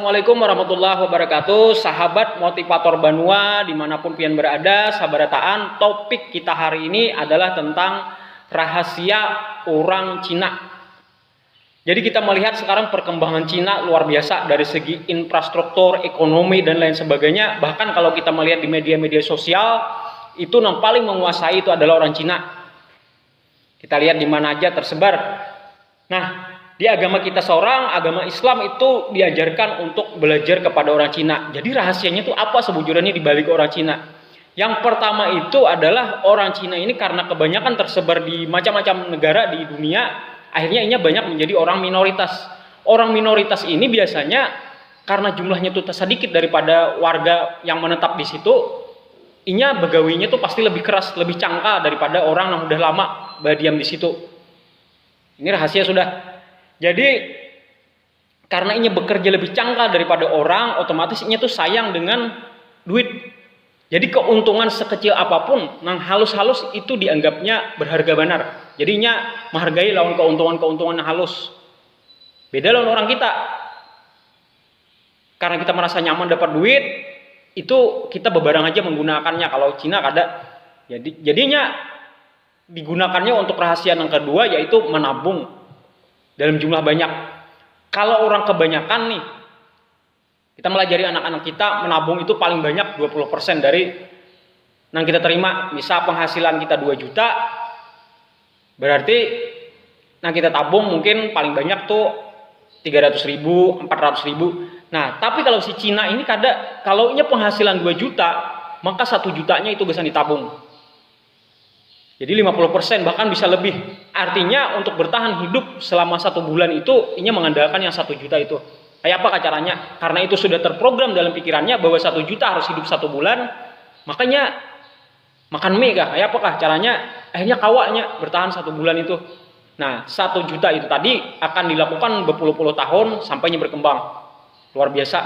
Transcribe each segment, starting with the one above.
Assalamualaikum warahmatullahi wabarakatuh. Sahabat motivator Banua dimanapun pian berada, sabarataan. Topik kita hari ini adalah tentang rahasia orang Cina. Jadi kita melihat sekarang perkembangan Cina luar biasa dari segi infrastruktur, ekonomi dan lain sebagainya. Bahkan kalau kita melihat di media-media sosial, itu yang paling menguasai itu adalah orang Cina. Kita lihat di mana aja tersebar. Nah, di agama kita seorang, agama Islam itu diajarkan untuk belajar kepada orang Cina. Jadi rahasianya itu apa sebujurannya di balik orang Cina? Yang pertama itu adalah orang Cina ini karena kebanyakan tersebar di macam-macam negara di dunia, akhirnya ini banyak menjadi orang minoritas. Orang minoritas ini biasanya karena jumlahnya itu sedikit daripada warga yang menetap di situ, inya begawinya tuh pasti lebih keras, lebih cangkal daripada orang yang udah lama berdiam di situ. Ini rahasia sudah. Jadi karena ini bekerja lebih cangkal daripada orang, otomatis ini tuh sayang dengan duit. Jadi keuntungan sekecil apapun, yang halus-halus itu dianggapnya berharga benar. Jadinya menghargai lawan keuntungan-keuntungan yang halus. Beda lawan orang kita. Karena kita merasa nyaman dapat duit, itu kita bebarang aja menggunakannya. Kalau Cina kada. Jadinya digunakannya untuk rahasia yang kedua, yaitu menabung dalam jumlah banyak. Kalau orang kebanyakan nih, kita melajari anak-anak kita menabung itu paling banyak 20% dari yang kita terima. Misal penghasilan kita 2 juta, berarti yang kita tabung mungkin paling banyak tuh 300 ribu, 400 ribu. Nah, tapi kalau si Cina ini kalau ini penghasilan 2 juta, maka 1 jutanya itu bisa ditabung. Jadi 50% bahkan bisa lebih. Artinya untuk bertahan hidup selama 1 bulan itu, ini mengandalkan yang 1 juta itu. Kayak apa caranya? Karena itu sudah terprogram dalam pikirannya bahwa 1 juta harus hidup 1 bulan. Makanya makan mie kah? Kayak apakah caranya? Akhirnya kawaknya bertahan 1 bulan itu. Nah, 1 juta itu tadi akan dilakukan berpuluh-puluh tahun sampainya berkembang. Luar biasa.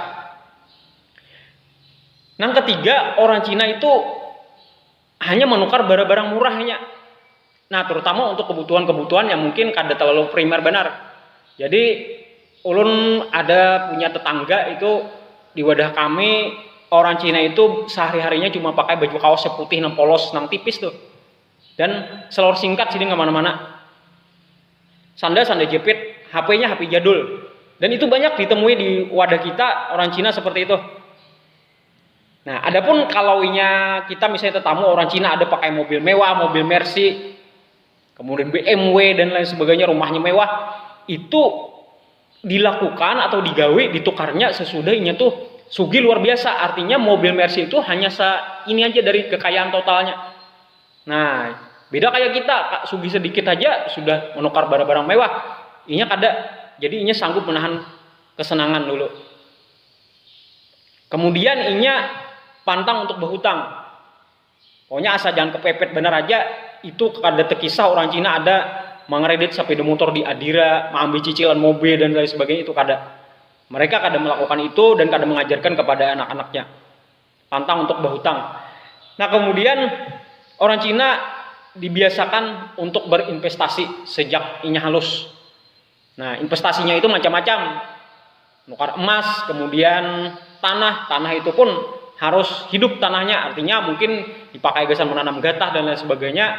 Yang ketiga, orang Cina itu hanya menukar barang-barang murahnya. Nah, terutama untuk kebutuhan-kebutuhan yang mungkin kada terlalu primer benar. Jadi, ulun ada punya tetangga itu di wadah kami, orang Cina itu sehari-harinya cuma pakai baju kaos putih nang polos, nang tipis tuh. Dan selor singkat sini kemana-mana. Sandal jepit, HP-nya HP jadul. Dan itu banyak ditemui di wadah kita, orang Cina seperti itu. Nah, adapun kalau kita misalnya tetamu orang Cina ada pakai mobil mewah, mobil Mercy, kemudian BMW dan lain sebagainya, rumahnya mewah, itu dilakukan atau digawe ditukarnya sesudahnya tuh sugih luar biasa. Artinya mobil Mercy itu hanya ini aja dari kekayaan totalnya. Nah, beda kayak kita, sugih sedikit aja sudah menukar barang-barang mewah. Inya kada, jadi inya sanggup menahan kesenangan dulu. Kemudian inya pantang untuk berhutang. Pokoknya asal jangan kepepet benar aja. Itu kada terkisah orang Cina ada mengredit sepeda motor di Adira, mengambil cicilan mobil dan lain sebagainya, itu kada. Mereka kada melakukan itu dan kada mengajarkan kepada anak-anaknya. Pantang untuk berhutang. Nah, kemudian orang Cina dibiasakan untuk berinvestasi sejak inya halus. Nah, investasinya itu macam-macam. Nukar emas, kemudian tanah itu pun harus hidup tanahnya, artinya mungkin dipakai gasan menanam gatah dan lain sebagainya.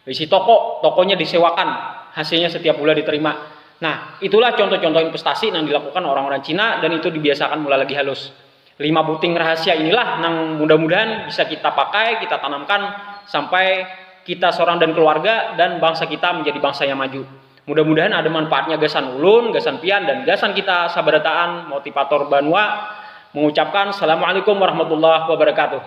Isi tokonya disewakan, hasilnya setiap bulan diterima. Nah, itulah contoh-contoh investasi yang dilakukan orang-orang Cina dan itu dibiasakan mulai lagi halus. 5 buting rahasia inilah yang mudah-mudahan bisa kita pakai, kita tanamkan sampai kita seorang dan keluarga dan bangsa kita menjadi bangsa yang maju. Mudah-mudahan ada manfaatnya gasan ulun, gasan pian dan gasan kita sabarataan motivator Banua. Mengucapkan Assalamualaikum warahmatullahi wabarakatuh.